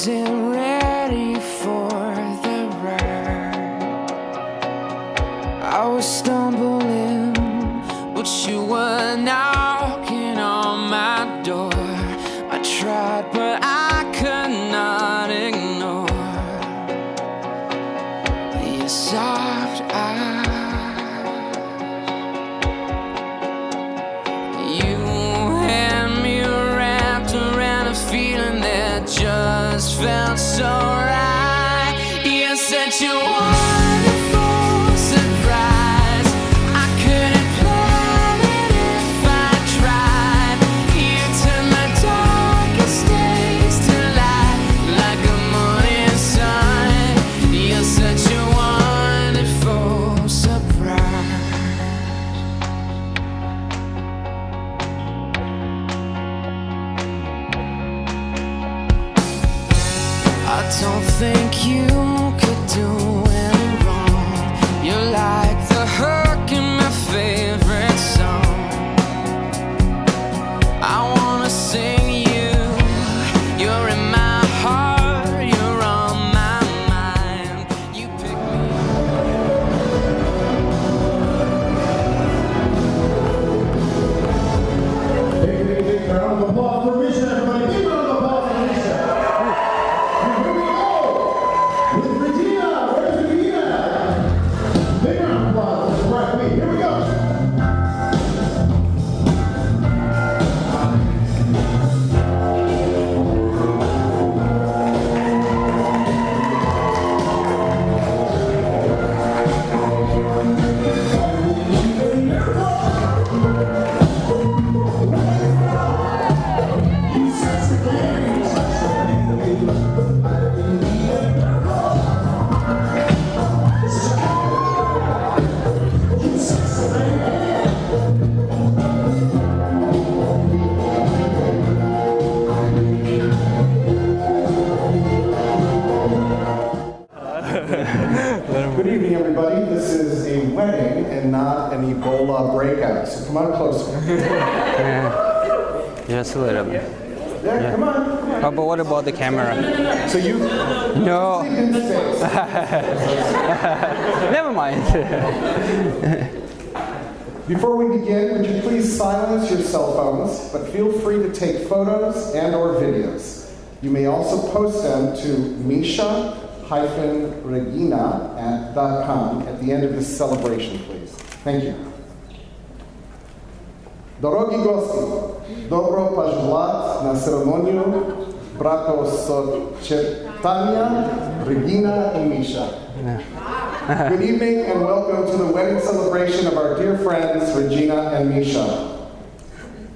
wasn't ready for the ride. I was stumbling, but you were knocking on my door. I tried, but I could not ignore your soft eyes. You had me wrapped around a feeling that just felt so right. You said you wonderful surprise. I couldn't plan it if I tried. You turned my darkest days to light like a morning sun. You're such a wonderful surprise. I don't think you could do any wrong. You're like the hook in my favorite song. I wanna sing you. You're in my heart. You're on my mind. You pick me Big round of applause for Misha, everybody. Big round of applause for Misha. And here we go with Regina. Where's Regina? Big round of applause for Brad B. Here we go. Good evening, everybody. This is a wedding and not an Ebola breakout. So come on closer. Just a little bit. Yeah, come on. Oh, but what about the camera? So you No. sleep in space. Never mind. Before we begin, would you please silence your cell phones, but feel free to take photos and or videos. You may also post them to misha-regina@.com at the end of this celebration, please. Thank you. Дорогі гості, добро пожаловать на церемонию бракосочетания Regina and Misha. Good evening and welcome to the wedding celebration of our dear friends Regina and Misha.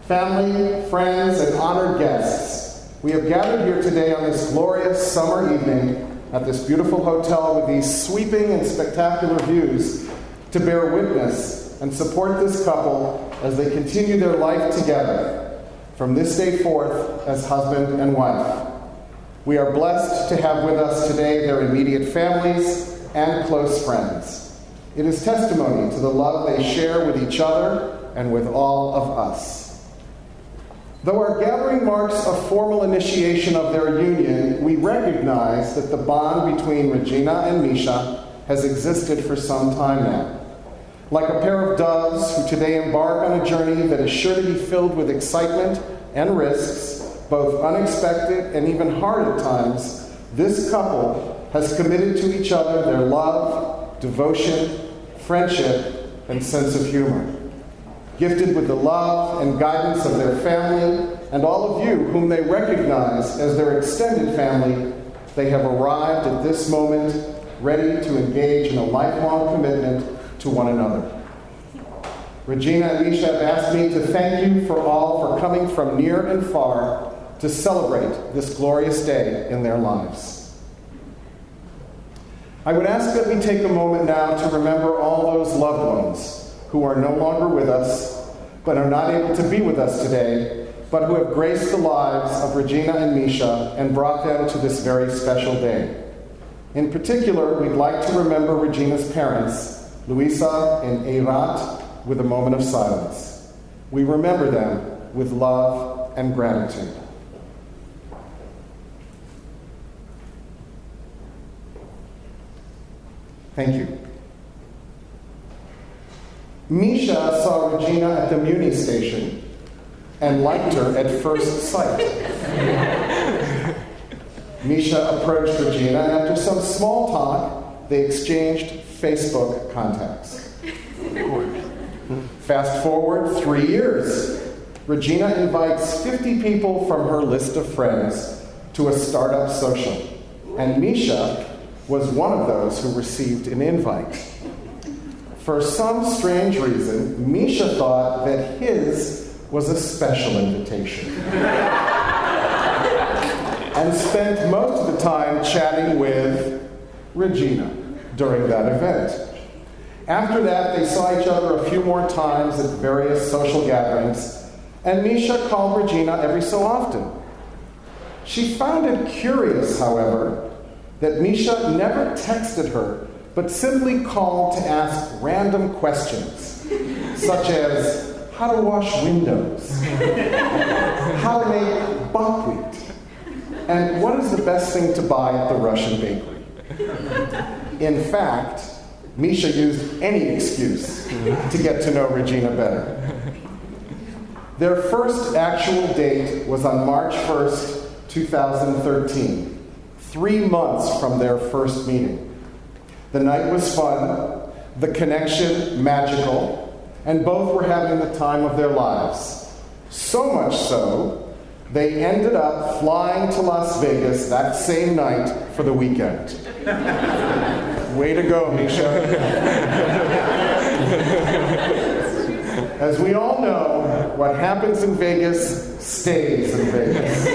Family, friends, and honored guests, we have gathered here today on this glorious summer evening at this beautiful hotel with these sweeping and spectacular views to bear witness and support this couple as they continue their life together from this day forth as husband and wife. We are blessed to have with us today their immediate families and close friends. It is testimony to the love they share with each other and with all of us. Though our gathering marks a formal initiation of their union, we recognize that the bond between Regina and Misha has existed for some time now. Like a pair of doves who today embark on a journey that is sure to be filled with excitement and risks, both unexpected and even hard at times, this couple has committed to each other their love, devotion, friendship, and sense of humor. Gifted with the love and guidance of their family and all of you whom they recognize as their extended family, they have arrived at this moment ready to engage in a lifelong commitment to one another. Regina and Misha have asked me to thank you for all for coming from near and far to celebrate this glorious day in their lives. I would ask that we take a moment now to remember all those loved ones who are no longer with us, but are not able to be with us today, but who have graced the lives of Regina and Misha and brought them to this very special day. In particular, we'd like to remember Regina's parents, Luisa and Eirat, with a moment of silence. We remember them with love and gratitude. Thank you. Misha saw Regina at the Muni station and liked her at first sight. Misha approached Regina, and after some small talk, they exchanged Facebook contacts. Fast forward 3 years. Regina invites 50 people from her list of friends to a startup social, and Misha was one of those who received an invite. For some strange reason, Misha thought that his was a special invitation and spent most of the time chatting with Regina during that event. After that, they saw each other a few more times at various social gatherings, and Misha called Regina every so often. She found it curious, however, that Misha never texted her, but simply called to ask random questions, such as how to wash windows, how to make buckwheat, and what is the best thing to buy at the Russian bakery. In fact, Misha used any excuse to get to know Regina better. Their first actual date was on March 1st, 2013, 3 months from their first meeting. The night was fun, the connection magical, and both were having the time of their lives. So much so, they ended up flying to Las Vegas that same night for the weekend. Way to go, Misha. As we all know, what happens in Vegas stays in Vegas.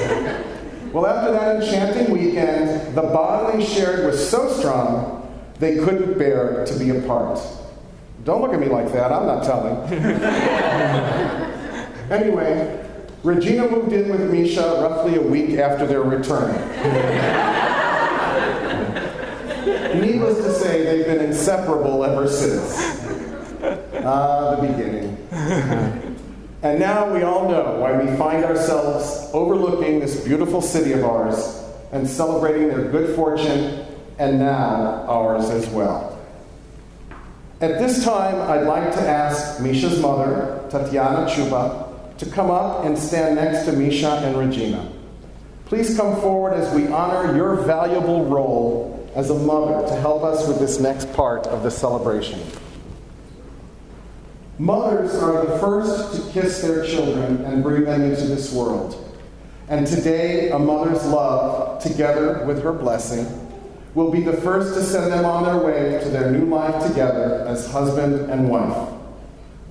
Well, after that enchanting weekend, the bond they shared was so strong, they couldn't bear to be apart. Don't look at me like that, I'm not telling. Anyway, Regina moved in with Misha roughly a week after their return. Needless to say, they've been inseparable ever since. The beginning. And now we all know why we find ourselves overlooking this beautiful city of ours and celebrating their good fortune, and now ours as well. At this time, I'd like to ask Misha's mother, Tatiana Chuba, to come up and stand next to Misha and Regina. Please come forward as we honor your valuable role as a mother to help us with this next part of the celebration. Mothers are the first to kiss their children and bring them into this world. And today, a mother's love, together with her blessing, will be the first to send them on their way to their new life together as husband and wife.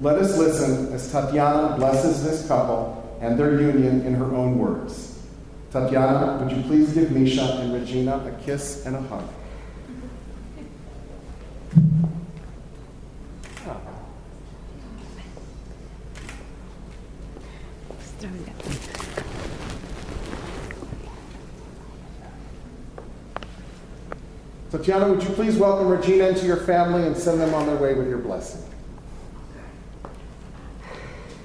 Let us listen as Tatiana blesses this couple and their union in her own words. Tatiana, would you please give Misha and Regina a kiss and a hug? Tatiana, would you please welcome Regina into your family and send them on their way with your blessing?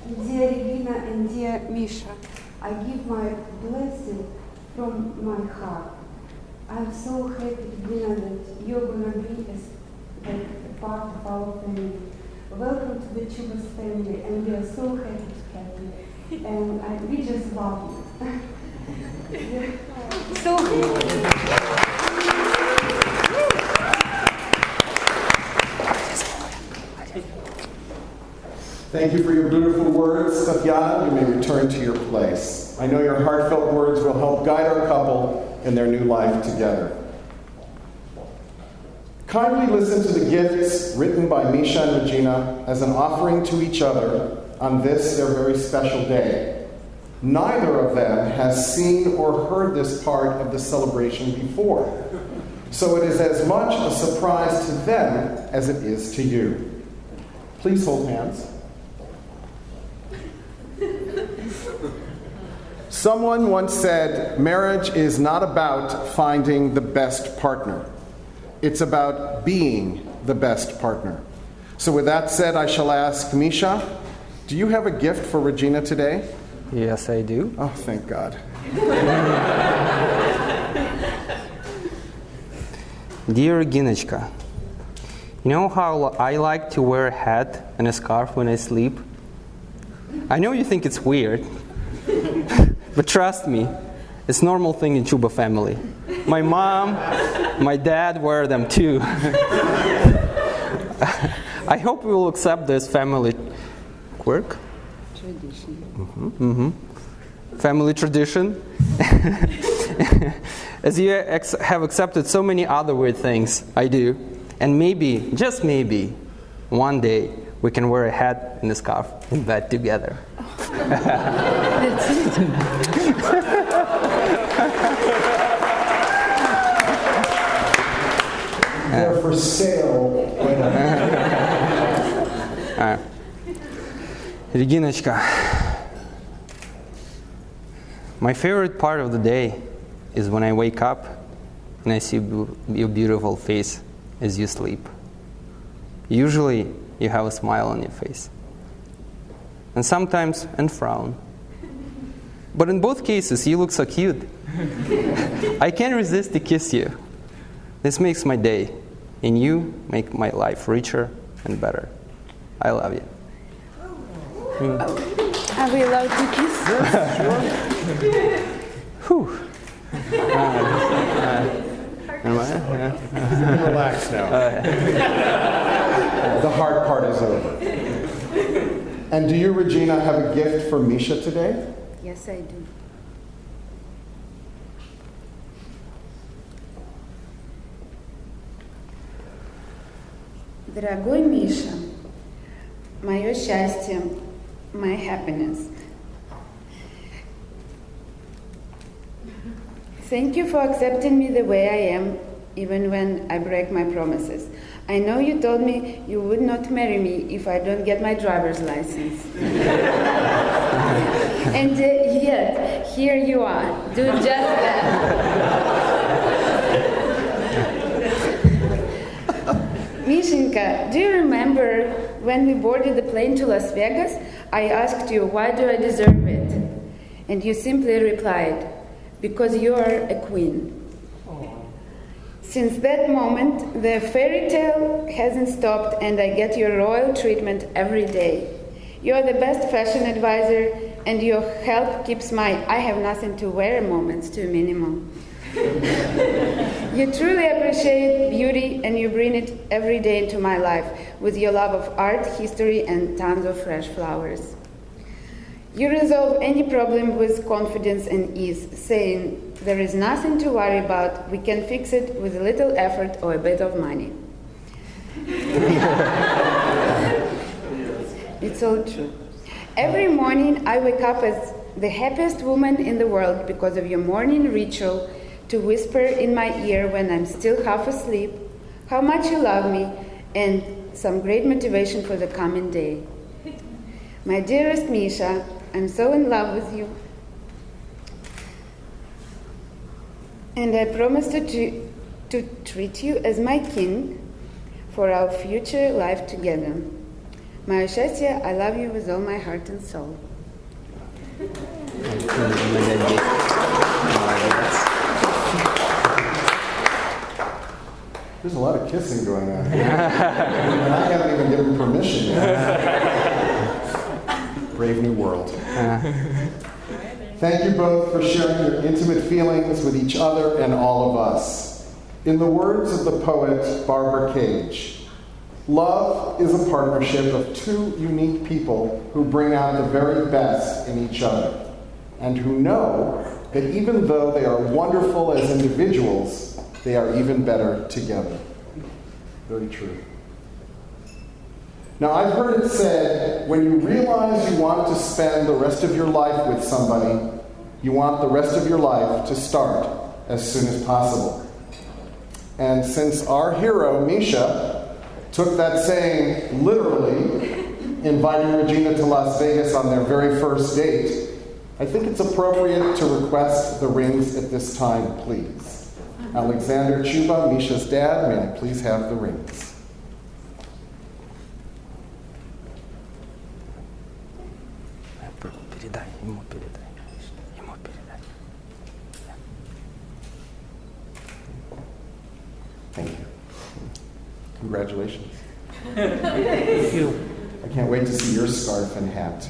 Dear Regina and dear Misha, I give my blessing from my heart. I'm so happy to know that you're going to be a part of our family. Welcome to the Chubas family, and we are so happy to have you. And we just love you. So Thank you for your beautiful words, Tatiana. You may return to your place. I know your heartfelt words will help guide our couple in their new life together. Kindly listen to the gifts written by Misha and Regina as an offering to each other on this, their very special day. Neither of them has seen or heard this part of the celebration before, so it is as much a surprise to them as it is to you. Please hold hands. Someone once said, marriage is not about finding the best partner. It's about being the best partner. So with that said, I shall ask Misha, do you have a gift for Regina today? Yes, I do. Oh, thank God. Dear Reginочка, You know how I like to wear a hat and a scarf when I sleep? I know you think it's weird, but trust me, it's a normal thing in Chuba family. My mom, my dad wear them too. I hope we will accept this family quirk. Tradition. Family tradition. As you have accepted so many other weird things I do. And maybe, just maybe, one day we can wear a hat and a scarf in bed together. That's it. They're for sale. Reginочка, my favorite part of the day is when I wake up and I see your beautiful face as you sleep. Usually you have a smile on your face, and sometimes a frown. But in both cases, you look so cute. I can't resist to kiss you. This makes my day, and you make my life richer and better. I love you. Are we allowed to kiss? Whew. Relax now. The hard part is over. And do you, Regina, have a gift for Misha today? Yes, I do. Дорогой Миша, мое счастье, my happiness. Thank you for accepting me the way I am, even when I break my promises. I know you told me you would not marry me if I don't get my driver's license. And yet, here you are, do just that. Mishinka, do you remember when we boarded the plane to Las Vegas? I asked you, why do I deserve it? And you simply replied, because you are a queen. Since that moment, the fairy tale hasn't stopped, and I get your royal treatment every day. You are the best fashion advisor, and your help keeps my I have nothing to wear moments to a minimum. You truly appreciate beauty, and you bring it every day into my life with your love of art, history, and tons of fresh flowers. You resolve any problem with confidence and ease, saying, there is nothing to worry about, we can fix it with a little effort or a bit of money. It's all true. Every morning I wake up as the happiest woman in the world because of your morning ritual to whisper in my ear when I'm still half asleep how much you love me and some great motivation for the coming day. My dearest Misha, I'm so in love with you, and I promise to treat you as my king for our future life together. Мое счастье, I love you with all my heart and soul. There's a lot of kissing going on here. And I haven't even given permission yet. Brave new world. Thank you both for sharing your intimate feelings with each other and all of us. In the words of the poet Barbara Cage, love is a partnership of two unique people who bring out the very best in each other, and who know that even though they are wonderful as individuals, they are even better together. Very true. Now, I've heard it said, when you realize you want to spend the rest of your life with somebody, you want the rest of your life to start as soon as possible. And since our hero, Misha, took that saying literally, inviting Regina to Las Vegas on their very first date, I think it's appropriate to request the rings at this time, please. Alexander Chuba, Misha's dad, may I please have the rings? Thank you. Congratulations. Thank you. I can't wait to see your scarf and hat.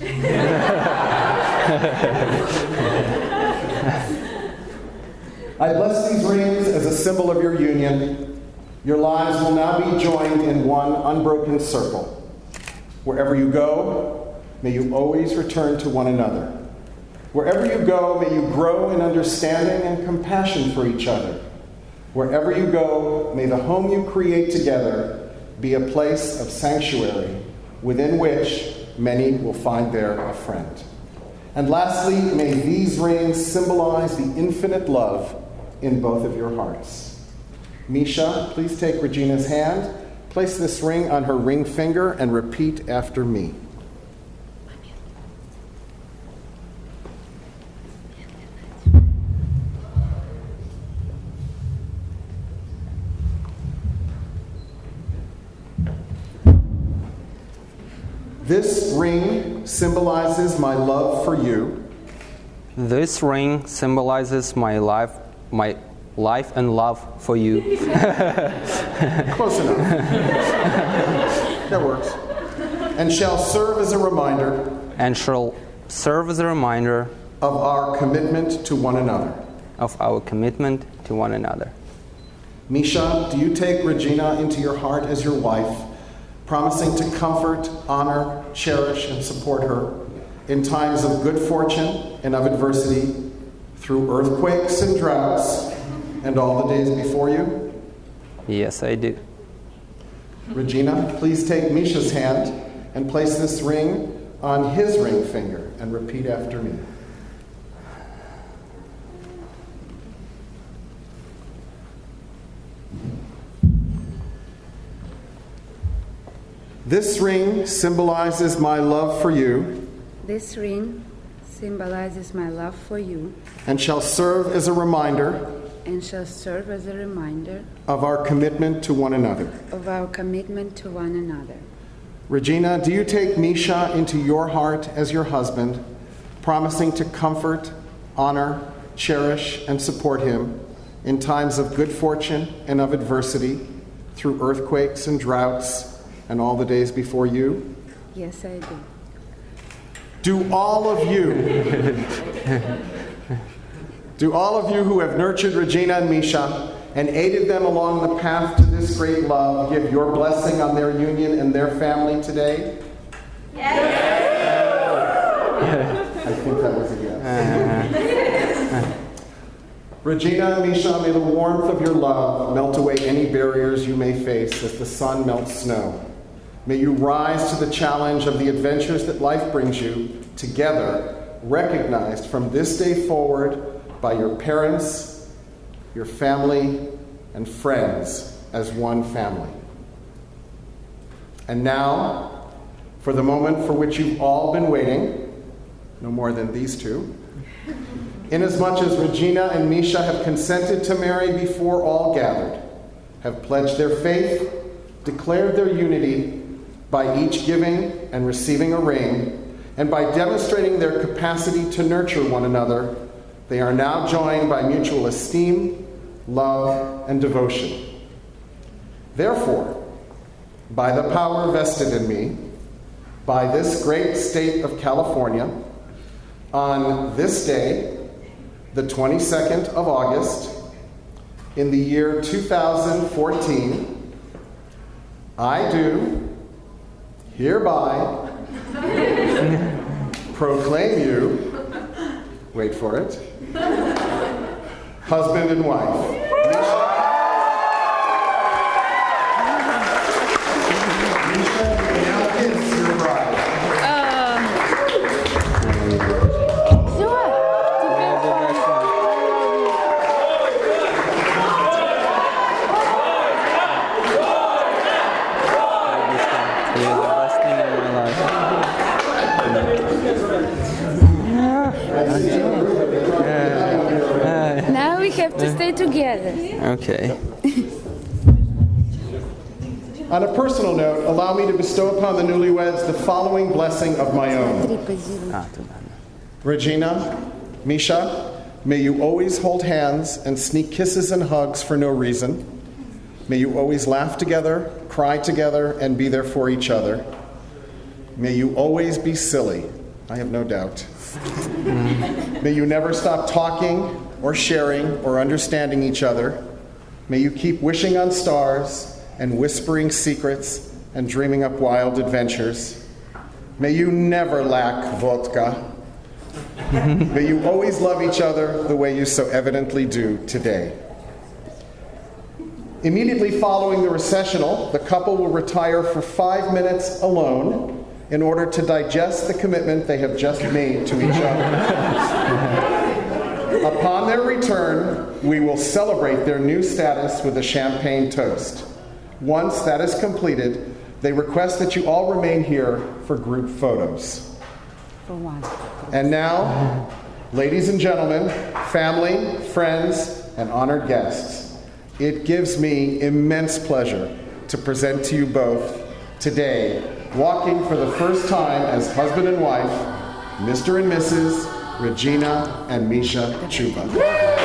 I bless these rings as a symbol of your union. Your lives will now be joined in one unbroken circle. Wherever you go, may you always return to one another. Wherever you go, may you grow in understanding and compassion for each other. Wherever you go, may the home you create together be a place of sanctuary within which many will find there a friend. And lastly, may these rings symbolize the infinite love in both of your hearts. Misha, please take Regina's hand, place this ring on her ring finger, and repeat after me. This ring symbolizes my love for you. This ring symbolizes my life and love for you. Close enough. That works. And shall serve as a reminder. And shall serve as a reminder Of our commitment to one another. of our commitment to one another. Misha, do you take Regina into your heart as your wife, promising to comfort, honor, cherish, and support her in times of good fortune and of adversity, through earthquakes and droughts, and all the days before you? Yes, I do. Regina, please take Misha's hand and place this ring on his ring finger and repeat after me. This ring symbolizes my love for you. This ring symbolizes my love for you And shall serve as a reminder and shall serve as a reminder of our commitment to one another. of our commitment to one another. Regina, do you take Misha into your heart as your husband, promising to comfort, honor, cherish, and support him in times of good fortune and of adversity, through earthquakes and droughts, and all the days before you? Yes, I do. Do all of you who have nurtured Regina and Misha and aided them along the path to this great love give your blessing on their union and their family today? I think that was a yes. Regina and Misha, may the warmth of your love melt away any barriers you may face as the sun melts snow. May you rise to the challenge of the adventures that life brings you together, recognized from this day forward by your parents, your family, and friends as one family. And now, for the moment for which you've all been waiting, no more than these two, inasmuch as Regina and Misha have consented to marry before all gathered, have pledged their faith, declared their unity by each giving and receiving a ring, and by demonstrating their capacity to nurture one another, they are now joined by mutual esteem, love, and devotion. Therefore, by the power vested in me, by this great state of California, on this day, the 22nd of August, in the year 2014, I do hereby proclaim you, wait for it, husband and wife. Misha, you may now kiss your bride. Now we have to stay together. Okay. On a personal note, allow me to bestow upon the newlyweds the following blessing of my own. Regina, Misha, may you always hold hands and sneak kisses and hugs for no reason. May you always laugh together, cry together, and be there for each other. May you always be silly, I have no doubt. May you never stop talking or sharing or understanding each other. May you keep wishing on stars and whispering secrets and dreaming up wild adventures. May you never lack vodka. May you always love each other the way you so evidently do today. Immediately following the recessional, the couple will retire for 5 minutes alone in order to digest the commitment they have just made to each other. Upon their return, we will celebrate their new status with a champagne toast. Once that is completed, they request that you all remain here for group photos. For one. And now, ladies and gentlemen, family, friends, and honored guests, it gives me immense pleasure to present to you both today, walking for the first time as husband and wife, Mr. and Mrs. Regina and Misha Chuba.